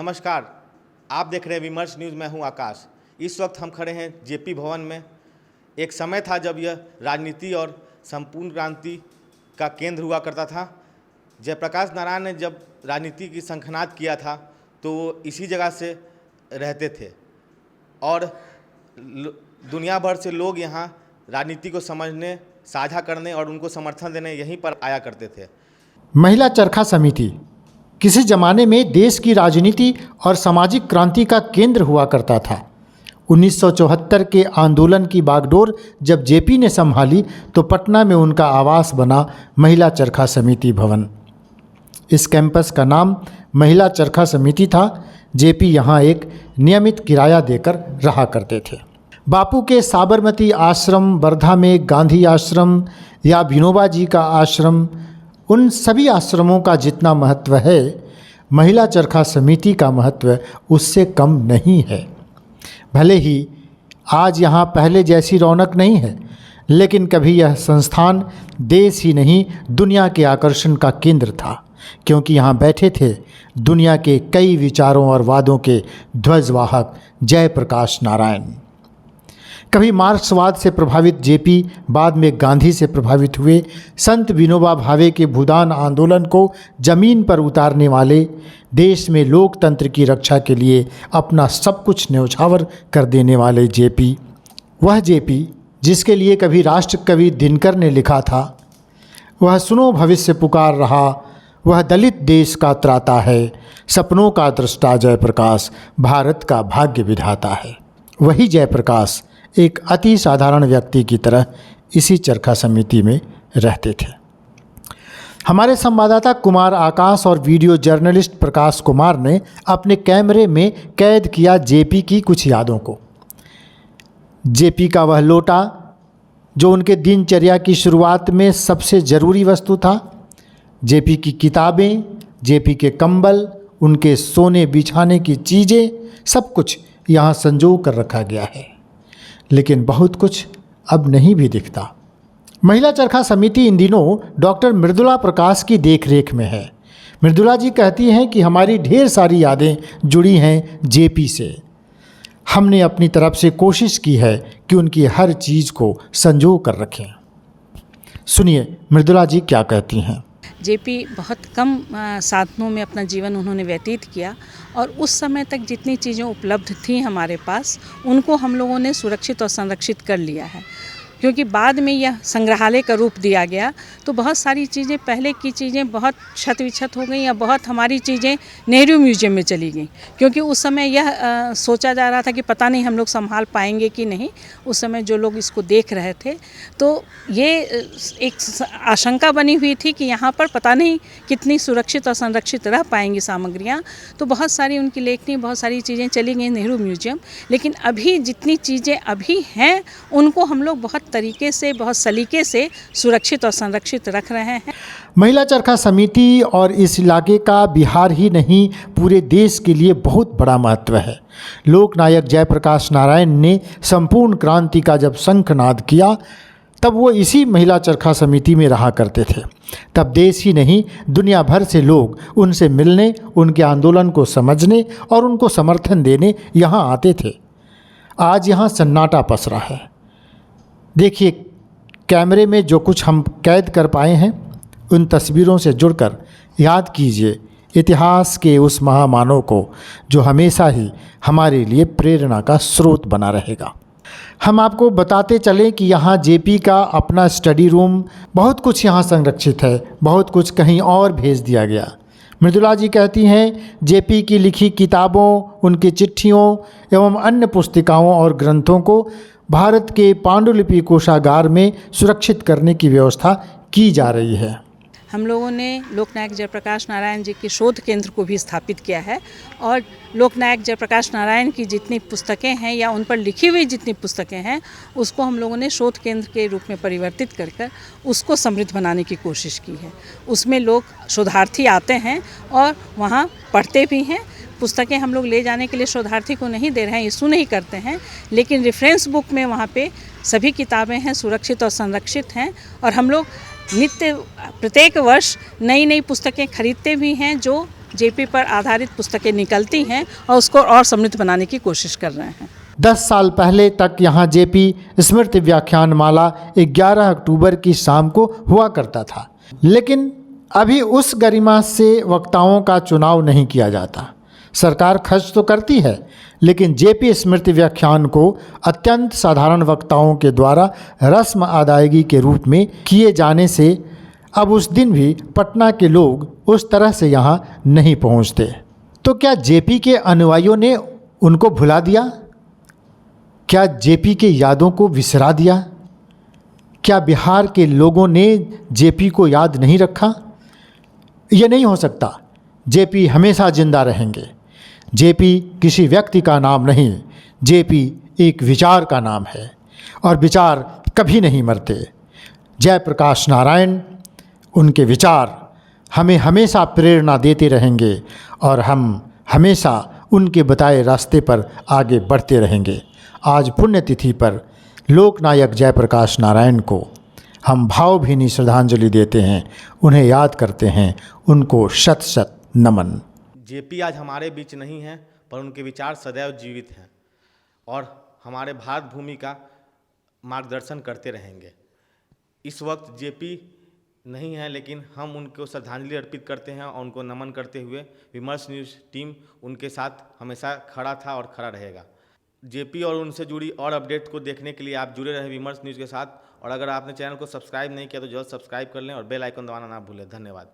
नमस्कार, आप देख रहे हैं विमर्श न्यूज़। मैं हूं आकाश। इस वक्त हम खड़े हैं जेपी भवन में। एक समय था जब यह राजनीति और संपूर्ण क्रांति का केंद्र हुआ करता था। जयप्रकाश नारायण ने जब राजनीति की शंखनाद किया था तो वो इसी जगह से रहते थे और दुनिया भर से लोग यहाँ राजनीति को समझने, साझा करने और उनको समर्थन देने यहीं पर आया करते थे। महिला चरखा समिति किसी जमाने में देश की राजनीति और सामाजिक क्रांति का केंद्र हुआ करता था। 1974 के आंदोलन की बागडोर जब जेपी ने संभाली तो पटना में उनका आवास बना महिला चरखा समिति भवन। इस कैंपस का नाम महिला चरखा समिति था। जेपी यहाँ एक नियमित किराया देकर रहा करते थे। बापू के साबरमती आश्रम, वर्धा में गांधी आश्रम या विनोबा जी का आश्रम, उन सभी आश्रमों का जितना महत्व है, महिला चरखा समिति का महत्व उससे कम नहीं है। भले ही आज यहाँ पहले जैसी रौनक नहीं है, लेकिन कभी यह संस्थान देश ही नहीं दुनिया के आकर्षण का केंद्र था, क्योंकि यहाँ बैठे थे दुनिया के कई विचारों और वादों के ध्वजवाहक जयप्रकाश नारायण। कभी मार्क्सवाद से प्रभावित जेपी बाद में गांधी से प्रभावित हुए। संत विनोबा भावे के भूदान आंदोलन को जमीन पर उतारने वाले, देश में लोकतंत्र की रक्षा के लिए अपना सब कुछ न्यौछावर कर देने वाले जेपी, वह जेपी जिसके लिए कभी राष्ट्र कवि दिनकर ने लिखा था, वह सुनो भविष्य पुकार रहा, वह दलित देश का त्राता है, सपनों का दृष्टा जयप्रकाश भारत का भाग्य विधाता है। वही जयप्रकाश एक अति साधारण व्यक्ति की तरह इसी चरखा समिति में रहते थे। हमारे संवाददाता कुमार आकाश और वीडियो जर्नलिस्ट प्रकाश कुमार ने अपने कैमरे में कैद किया जेपी की कुछ यादों को। जेपी का वह लोटा जो उनके दिनचर्या की शुरुआत में सबसे ज़रूरी वस्तु था, जेपी की किताबें, जेपी के कंबल, उनके सोने बिछाने की चीज़ें, सब कुछ यहाँ संजो कर रखा गया है। लेकिन बहुत कुछ अब नहीं भी दिखता। महिला चरखा समिति इन दिनों डॉक्टर मृदुला प्रकाश की देखरेख में है। मृदुला जी कहती हैं कि हमारी ढेर सारी यादें जुड़ी हैं जेपी से। हमने अपनी तरफ से कोशिश की है कि उनकी हर चीज़ को संजो कर रखें। सुनिए मृदुला जी क्या कहती हैं। जेपी बहुत कम साधनों में अपना जीवन उन्होंने व्यतीत किया और उस समय तक जितनी चीज़ें उपलब्ध थीं हमारे पास, उनको हम लोगों ने सुरक्षित और संरक्षित कर लिया है। क्योंकि बाद में यह संग्रहालय का रूप दिया गया तो बहुत सारी चीज़ें, पहले की चीज़ें बहुत क्षत विक्षत हो गई या बहुत हमारी चीज़ें नेहरू म्यूजियम में चली गई, क्योंकि उस समय यह सोचा जा रहा था कि पता नहीं हम लोग संभाल पाएंगे कि नहीं। उस समय जो लोग इसको देख रहे थे तो ये एक आशंका बनी हुई थी कि यहाँ पर पता नहीं कितनी सुरक्षित और संरक्षित रह पाएंगी सामग्रियाँ। तो बहुत सारी उनकी लेखनी, बहुत सारी चीज़ें चली गई नेहरू म्यूजियम। लेकिन अभी जितनी चीज़ें अभी हैं उनको हम लोग बहुत तरीके से, बहुत सलीके से सुरक्षित और संरक्षित रख रहे हैं। महिला चरखा समिति और इस इलाके का बिहार ही नहीं पूरे देश के लिए बहुत बड़ा महत्व है। लोकनायक जयप्रकाश नारायण ने संपूर्ण क्रांति का जब शंखनाद किया तब वो इसी महिला चरखा समिति में रहा करते थे। तब देश ही नहीं दुनिया भर से लोग उनसे मिलने, उनके आंदोलन को समझने और उनको समर्थन देने यहाँ आते थे। आज यहाँ सन्नाटा पसरा है। देखिए कैमरे में जो कुछ हम कैद कर पाए हैं, उन तस्वीरों से जुड़कर याद कीजिए इतिहास के उस महामानव को जो हमेशा ही हमारे लिए प्रेरणा का स्रोत बना रहेगा। हम आपको बताते चलें कि यहाँ जेपी का अपना स्टडी रूम, बहुत कुछ यहाँ संरक्षित है, बहुत कुछ कहीं और भेज दिया गया। मृदुला जी कहती हैं जेपी की लिखी किताबों, उनकी चिट्ठियों एवं अन्य पुस्तिकाओं और ग्रंथों को भारत के पांडुलिपि कोषागार में सुरक्षित करने की व्यवस्था की जा रही है। हम लोगों ने लोकनायक जयप्रकाश नारायण जी के शोध केंद्र को भी स्थापित किया है और लोकनायक जयप्रकाश नारायण की जितनी पुस्तकें हैं या उन पर लिखी हुई जितनी पुस्तकें हैं उसको हम लोगों ने शोध केंद्र के रूप में परिवर्तित कर उसको समृद्ध बनाने की कोशिश की है। उसमें लोग शोधार्थी आते हैं और वहाँ पढ़ते भी हैं। पुस्तकें हम लोग ले जाने के लिए शोधार्थी को नहीं दे रहे हैं, इशू नहीं करते हैं, लेकिन रेफरेंस बुक में वहाँ पे सभी किताबें हैं, सुरक्षित और संरक्षित हैं। और हम लोग प्रत्येक वर्ष नई नई पुस्तकें खरीदते भी हैं जो जेपी पर आधारित पुस्तकें निकलती हैं और उसको और समृद्ध बनाने की कोशिश कर रहे हैं। 10 साल पहले तक यहाँ जेपी स्मृति व्याख्यान माला 11 अक्टूबर की शाम को हुआ करता था, लेकिन अभी उस गरिमा से वक्ताओं का चुनाव नहीं किया जाता। सरकार खर्च तो करती है, लेकिन जेपी स्मृति व्याख्यान को अत्यंत साधारण वक्ताओं के द्वारा रस्म अदायगी के रूप में किए जाने से अब उस दिन भी पटना के लोग उस तरह से यहाँ नहीं पहुँचते। तो क्या जेपी के अनुयायियों ने उनको भुला दिया? क्या जेपी के यादों को विसरा दिया? क्या बिहार के लोगों ने जेपी को याद नहीं रखा? ये नहीं हो सकता। जेपी हमेशा जिंदा रहेंगे। जेपी किसी व्यक्ति का नाम नहीं, जेपी एक विचार का नाम है और विचार कभी नहीं मरते। जयप्रकाश नारायण, उनके विचार हमें हमेशा प्रेरणा देते रहेंगे और हम हमेशा उनके बताए रास्ते पर आगे बढ़ते रहेंगे। आज पुण्यतिथि पर लोकनायक जयप्रकाश नारायण को हम भावभीनी श्रद्धांजलि देते हैं, उन्हें याद करते हैं, उनको शत शत नमन। जेपी आज हमारे बीच नहीं हैं, पर उनके विचार सदैव जीवित हैं और हमारे भारत भूमि का मार्गदर्शन करते रहेंगे। इस वक्त जेपी नहीं है, लेकिन हम उनको श्रद्धांजलि अर्पित करते हैं और उनको नमन करते हुए विमर्श न्यूज़ टीम उनके साथ हमेशा खड़ा था और खड़ा रहेगा। जेपी और उनसे जुड़ी और अपडेट को देखने के लिए आप जुड़े रहे विमर्श न्यूज़ के साथ, और अगर आपने चैनल को सब्सक्राइब नहीं किया तो जल्द सब्सक्राइब कर लें और बेल आइकन दबाना ना भूलें। धन्यवाद।